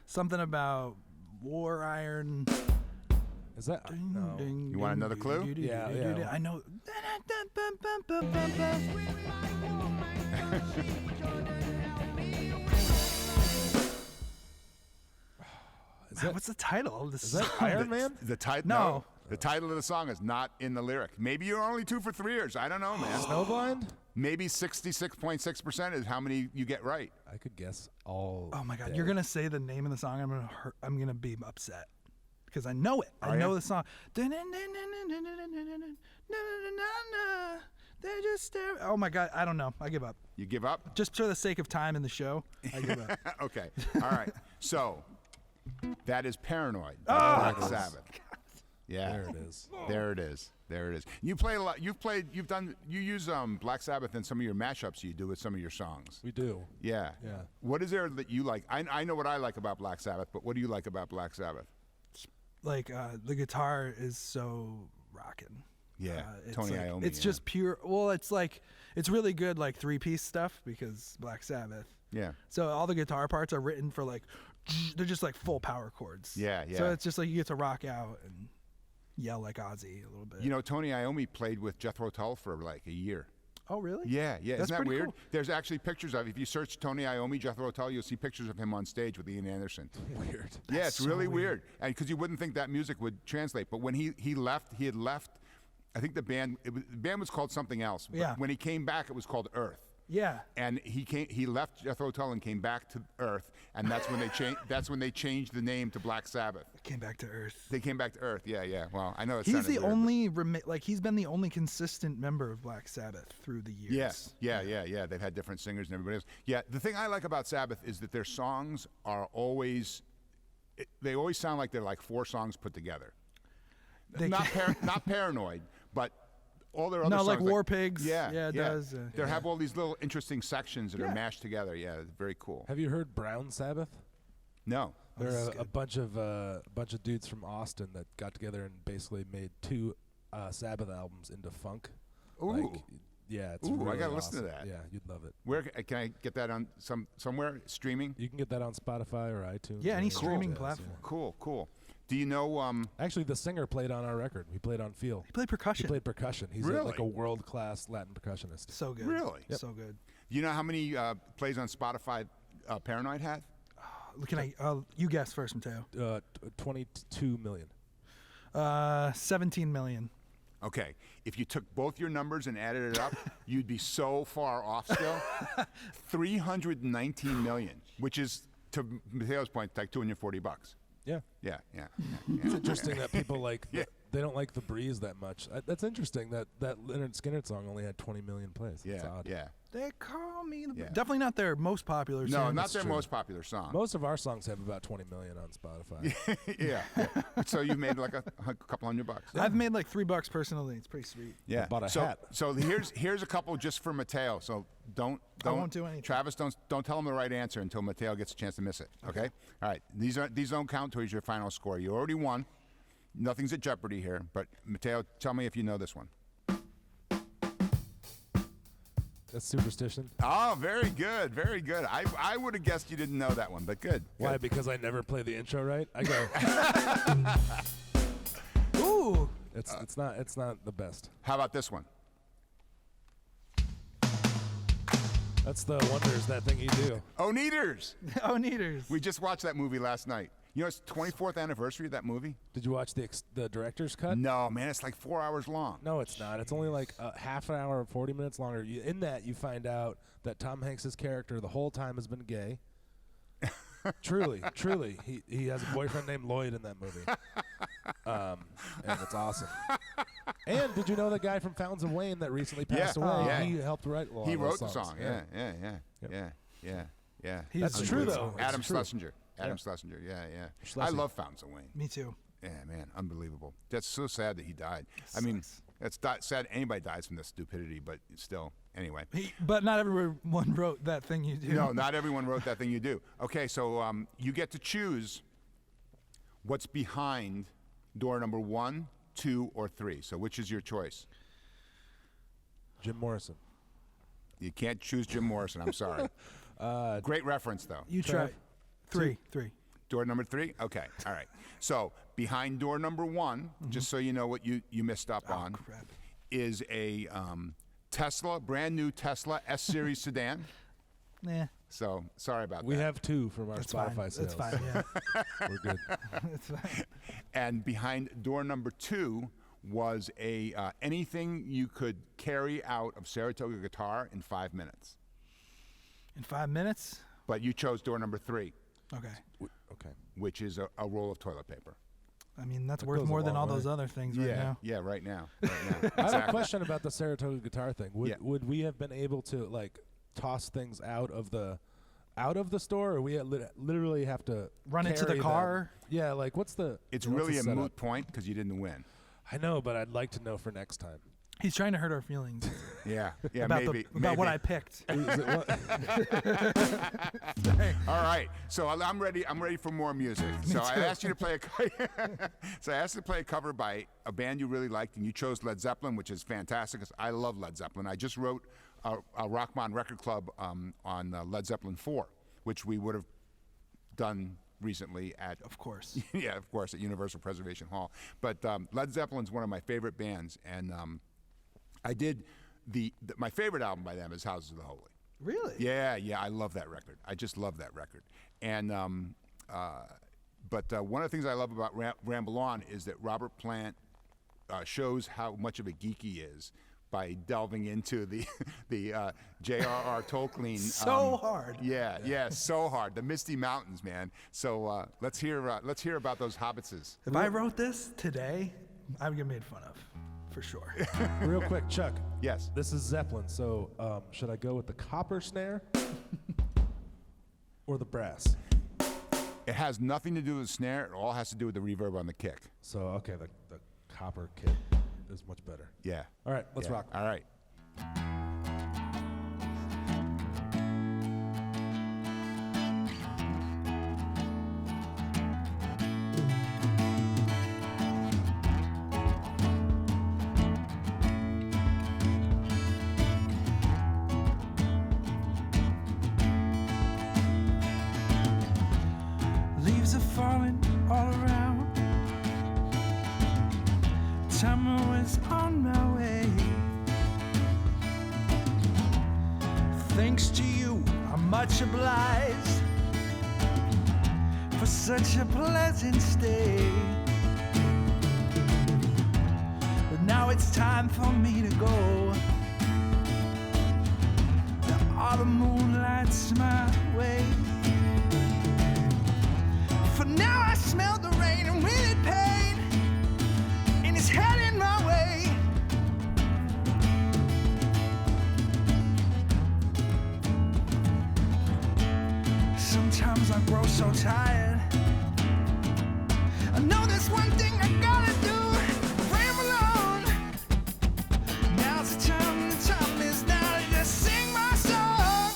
Something about war iron. Is that? No. You want another clue? Yeah. I know. What's the title of this? Is that Iron Man? The title? No. The title of the song is not in the lyric. Maybe you're only 2 for 3ers. I don't know, man. Snowblind? Maybe 66.6% is how many you get right. I could guess all. Oh my God! day. You're gonna say the name of the song. I'm gonna be upset because I know it. I know the song. They just stare. Oh my God! I don't know. I give up. You give up? Just for the sake of time in the show, I give up. Okay. All right. So that is Paranoid by Black Sabbath. Yeah. There it is. There it is. You play a lot. You use Black Sabbath in some of your mashups you do with some of your songs. We do. Yeah. Yeah. What is there that you like? I know what I like about Black Sabbath, but what do you like about Black Sabbath? Like the guitar is so rocking. Yeah. It's Tony like, Iommi. It's just pure. Well, it's really good like 3-piece stuff because Black Sabbath. Yeah. So all the guitar parts are written for like, they're just like full power chords. Yeah. So it's just like you get to rock out and yell like Ozzy a little bit. You know, Tony Iommi played with Jethro Tull for like a year. Oh, really? Yeah. That's Isn't that pretty weird? cool. There's actually pictures of. If you search Tony Iommi, Jethro Tull, you'll see pictures of him on stage with Ian Anderson. Weird. Yeah, it's so really weird. and because you wouldn't think that music would translate. But when he had left. I think the band was called something else. But Yeah. when he came back, it was called Earth. Yeah. And he left Jethro Tull and came back to Earth, and that's when they changed. That's when they changed the name to Black Sabbath. Came back to Earth. They came back to Earth. Yeah. Well, I know it's. He's the only he's been the only consistent member of Black Sabbath through the years. Yes. Yeah. They've had different singers and everybody else. Yeah. The thing I like about Sabbath is that their songs are always. They always sound like they're like 4 songs put together. Not Paranoid, but. All their other songs, like War Pigs. Yeah, it does. They have all these little interesting sections that are mashed together. Yeah, it's very cool. Have you heard Brown Sabbath? No. They're a bunch of dudes from Austin that got together and basically made 2 Sabbath albums into funk. Ooh. Yeah, it's Ooh, really I gotta awesome. listen to that. Yeah, you'd love it. Where can I get that on somewhere streaming? You can get that on Spotify or iTunes. Yeah, or any whatever streaming it is, platform. Cool. Do you know? Actually, the singer played on our record. He played on Feel. He played percussion. He played percussion. He's Really? like a world-class Latin percussionist. So good. Really? So good. Do you know how many plays on Spotify Paranoid had? Can I? You guess first, Mateo. 22 million. 17 million. Okay, if you took both your numbers and added it up, you'd be so far off still. 319 million, which is, to Mateo's point, like $240. Yeah. Yeah. It's interesting that people they don't like The Breeze that much. That's interesting that Leonard Skinner song only had 20 million plays. That's odd. Yeah. They call me the. Yeah. Definitely not their most popular No, song. not their true. most popular song. Most of our songs have about 20 million on Spotify. yeah. So you made like a couple $100. I've made like $3 personally. It's pretty sweet. Yeah. Bought a so, hat. So here's a couple just for Mateo. So don't I won't do anything. Travis, don't tell him the right answer until Mateo gets a chance to miss it. Okay. All right. These don't count towards your final score. You already won. Nothing's at jeopardy here. But Mateo, tell me if you know this one. That's Superstition. Oh, very good. Very good. I would have guessed you didn't know that one, but good. Why? Good. Because I never play the intro right. I go. Ooh. It's not the best. How about this one? That's the Wonders, that thing you do. Oh, Neaters. Oh, Neaters. We just watched that movie last night. You know, it's 24th anniversary of that movie. Did you watch the director's cut? No, man, it's like 4 hours long. No, it's not. It's only like a half an hour or 40 minutes longer. In that, you find out that Tom Hanks's character the whole time has been gay. Truly. He has a boyfriend named Lloyd in that movie. And it's awesome. And did you know the guy from Fountains of Wayne that recently passed away? Yeah. He helped write a lot He of wrote those the songs. song. Yeah. That's true, though. Adam It's true. Schlesinger. Adam Yeah. Schlesinger. Yeah. I Schlesy. love Fountains of Wayne. Me too. Yeah, man, unbelievable. That's so sad that he died. I Sucks. mean, that's sad anybody dies from this stupidity, but still. Anyway. But not everyone wrote that thing you do. No, not everyone wrote that thing you do. Okay, so you get to choose what's behind door number 1, 2, or 3. So which is your choice? Jim Morrison. You can't choose Jim Morrison. I'm sorry. Great reference, though. You try. Three. Door number 3? Okay, all right. So behind door number 1, just so you know what you missed up on, Crap. is a Tesla, brand new Tesla S-Series sedan. Nah, So sorry about We that. have 2 from our that's Spotify fine. sales. That's fine. Yeah, We're good. that's fine. And behind door number 2 was a anything you could carry out of Saratoga guitar in 5 minutes. In 5 minutes. But you chose door number 3, Okay. Okay. which is a roll of toilet paper. I mean, that's That worth goes a more than long all those way. other things right now. Yeah, right now. I have a Exactly. question about the Saratoga guitar thing. Yeah. Would we have been able to like toss things out of the store, or we literally have to Run it to the carry them? car? Yeah, like what's the? It's what's really the a setup? moot point because you didn't win. I know, but I'd like to know for next time. He's trying to hurt our feelings Yeah, about maybe. about what maybe. I picked. Is it what- All right, so I'm ready. I'm ready for more music. So I asked you to play a cover by a band you really liked, and you chose Led Zeppelin, which is fantastic. 'Cause I love Led Zeppelin. I just wrote a Rochmon Record Club on Led Zeppelin 4, which we would have done recently at Of course. yeah, of course, at Universal Preservation Hall. But Led Zeppelin's one of my favorite bands, and I did my favorite album by them is Houses of the Holy. Really? Yeah, I love that record. I just love that record. And but one of the things I love about Ramble On is that Robert Plant shows how much of a geek he is by delving into the J.R.R. Tolkien. So hard. Yeah, so hard. The Misty Mountains, man. So let's hear about those hobbitses. If I wrote this today, I would get made fun of, for sure. Real quick, Chuck. Yes. This is Zeppelin, so should I go with the copper snare or the brass? It has nothing to do with the snare. It all has to do with the reverb on the kick. So okay, the copper kit is much better. Yeah. All right, let's Yeah. rock. All right. Leaves are falling all around. Summer was on my way. Thanks to you, I'm much obliged for such a pleasant stay. But now it's time for me to go. The autumn moon lights my way. For now I smell the rain and with it pain, and it's heading my way. Sometimes I grow so tired. I know there's one thing I gotta do. Ramble on. Now's the time is now to just sing my song.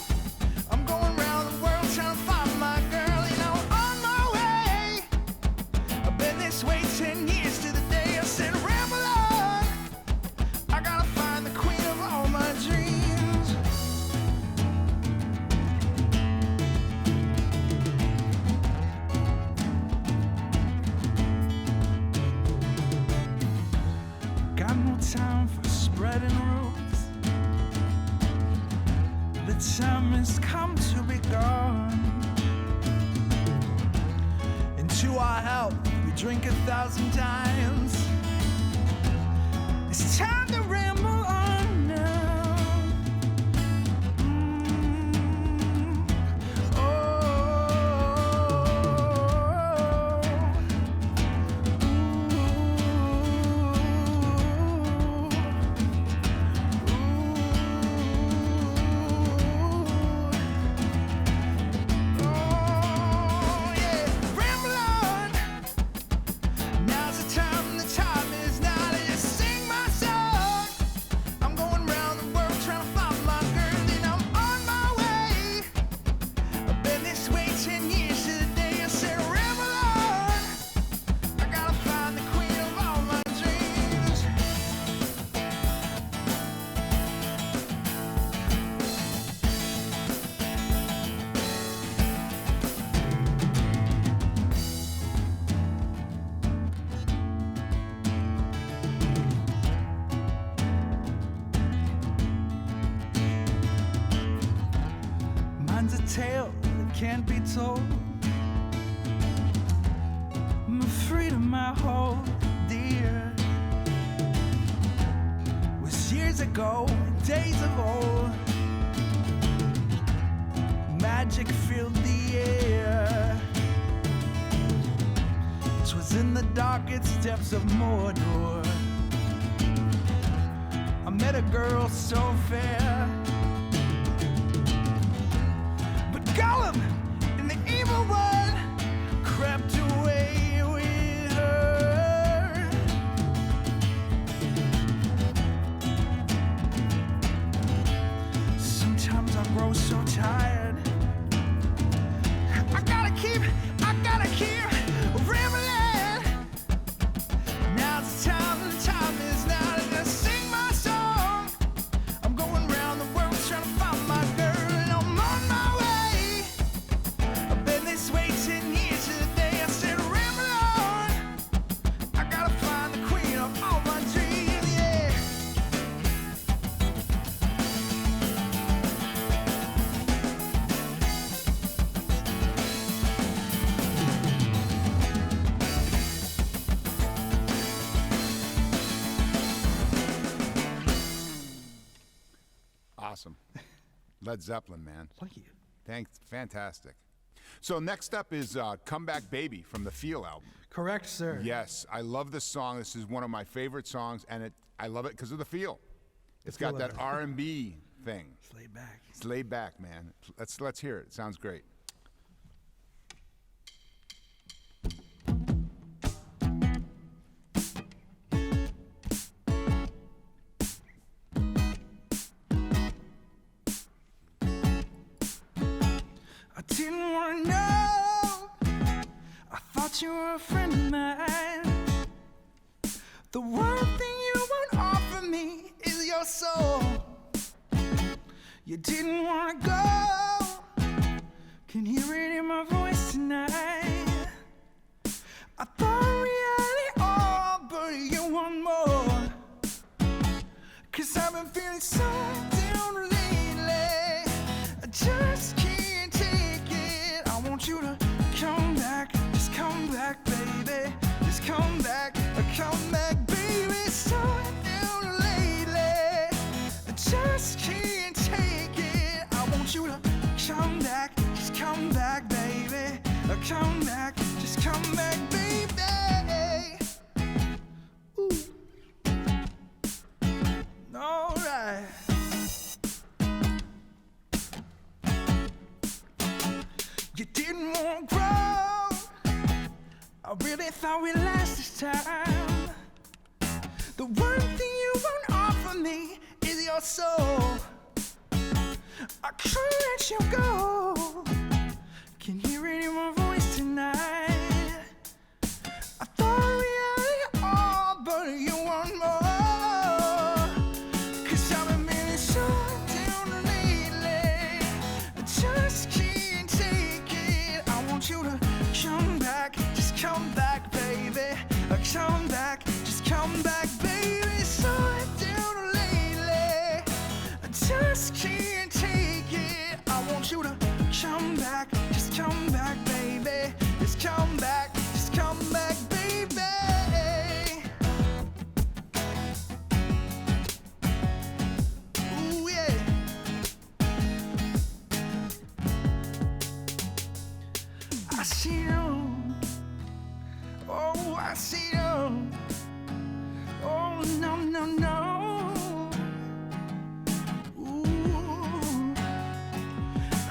I'm going round the world trying to find my girl, and I'm on my way. I've been this way 10 years to the day I said ramble on. I gotta find the queen of all my dreams. Got no time for spreading roots. The time has come to be gone. And to our health, we drink 1,000 times. It's time to ramble on now. Oh, can't be told. My freedom, my whole dear, was years ago, days of old. Magic filled the air. 'Twas in the darkest depths of Mordor. I met a girl so fair, but Gollum and the evil one crept away with her. Sometimes I grow so tired. I gotta keep rambling. Now's the time is now to sing my song. I'm going round the world trying to find my girl, and I'm on my way. I've been this way 10 years to the day I said ramble on. I gotta find the queen of all my dreams, yeah. Awesome. Led Zeppelin, man. Thank you. Thanks. Fantastic. So next up is Comeback Baby from the Feel album. Correct, sir. Yes, I love this song. This is one of my favorite songs, and I love it because of the feel. It's got feel that of it. R&B thing. It's laid back. It's laid back, man. Let's hear it. It sounds great. I didn't wanna know. I thought you were a friend of mine. The one thing you won't offer me is your soul. You didn't wanna go. Can hear it in my voice tonight. I thought we had it all, but you want more. 'Cause I've been feeling so down lately. I just can't take it. I want you to come back, just come back, baby. Just come back, baby. So down lately. I just can't take it. I want you to come back, just come back, baby. Come back, just come back, baby. Ooh. All right. You didn't want to grow. I really thought we'd last this time. The one thing you won't offer me is your soul. I can't let you go. Can hear it in my voice tonight. I thought we had it all, but you want more. 'Cause I've been feeling so down lately. I just can't take it. I want you to come back, just come back, baby. Come back, just come back, baby. So down lately. I just can't take it. I want you to come back, just come back, baby. Just come back, baby. Ooh, yeah. I see you. Oh, I see you. Oh, no, no, no. Ooh,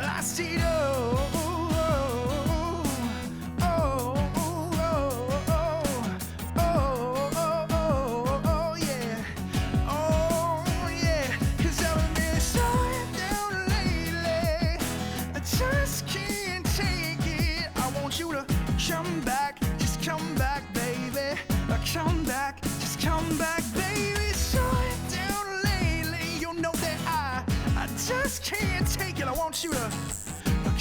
I see you. Come back, just come back, baby. Come back, just come back, baby. So down lately, you know that I just can't take it. I want you to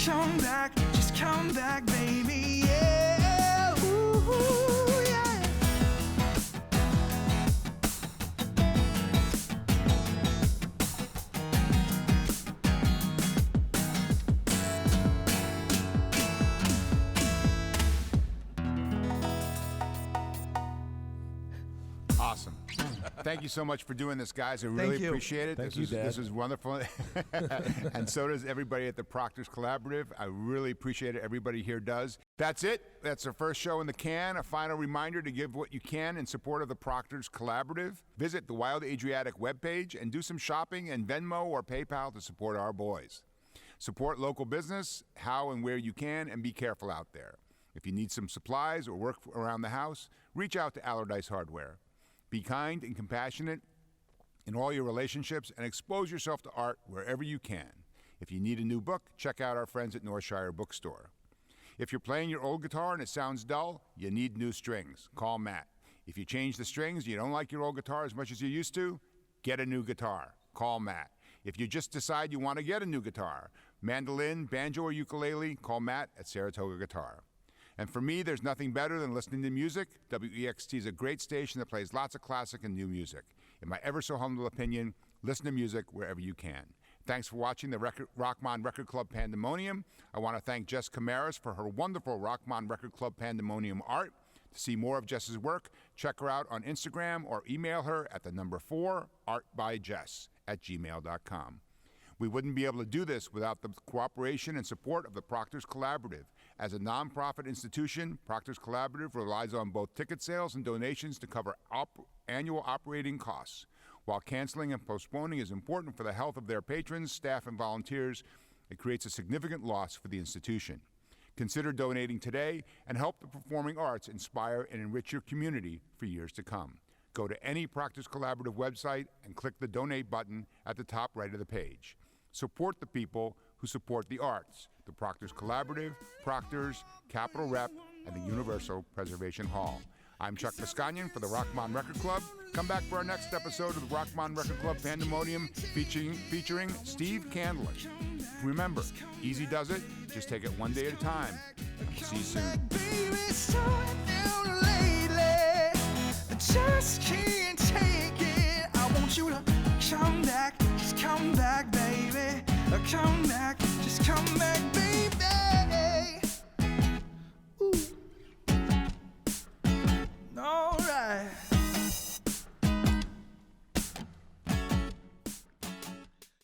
come back, just come back, baby. Yeah, ooh, yeah. Awesome. Thank you so much for doing this, guys. I really you. appreciate it. Thank you, Dad. This is wonderful. And so does everybody at the Proctors Collaborative. I really appreciate it. Everybody here does. That's it. That's our first show in the can. A final reminder to give what you can in support of the Proctors Collaborative. Visit the Wild Adriatic webpage and do some shopping and Venmo or PayPal to support our boys. Support local business, how and where you can, and be careful out there. If you need some supplies or work around the house, reach out to Allardyce Hardware. Be kind and compassionate in all your relationships and expose yourself to art wherever you can. If you need a new book, check out our friends at Northshire Bookstore. If you're playing your old guitar and it sounds dull, you need new strings. Call Matt. If you change the strings and you don't like your old guitar as much as you used to, get a new guitar. Call Matt. If you just decide you want to get a new guitar, mandolin, banjo, or ukulele, call Matt at Saratoga Guitar. And for me, there's nothing better than listening to music. WEXT is a great station that plays lots of classic and new music. In my ever so humble opinion, listen to music wherever you can. Thanks for watching the Rochmon Record Club Pandemonium. I want to thank Jess Camaras for her wonderful Rochmon Record Club Pandemonium art. To see more of Jess's work, check her out on Instagram or email her at the number 4 artbyjess@gmail.com. We wouldn't be able to do this without the cooperation and support of the Proctors Collaborative. As a nonprofit institution, Proctors Collaborative relies on both ticket sales and donations to cover annual operating costs. While canceling and postponing is important for the health of their patrons, staff, and volunteers, it creates a significant loss for the institution. Consider donating today and help the performing arts inspire and enrich your community for years to come. Go to any Proctors Collaborative website and click the donate button at the top right of the page. Support the people who support the arts, the Proctors Collaborative, Proctors, Capitol Rep, and the Universal Preservation Hall. I'm Chuck Vosganian for the Rochmon Record Club. Come back for our next episode of the Rochmon Record Club Pandemonium featuring Steve Candler. Remember, easy does it, just take it one day at a time. See you soon. Just can't take it. I want you to come back, just come back, baby. Come back, just come back, baby.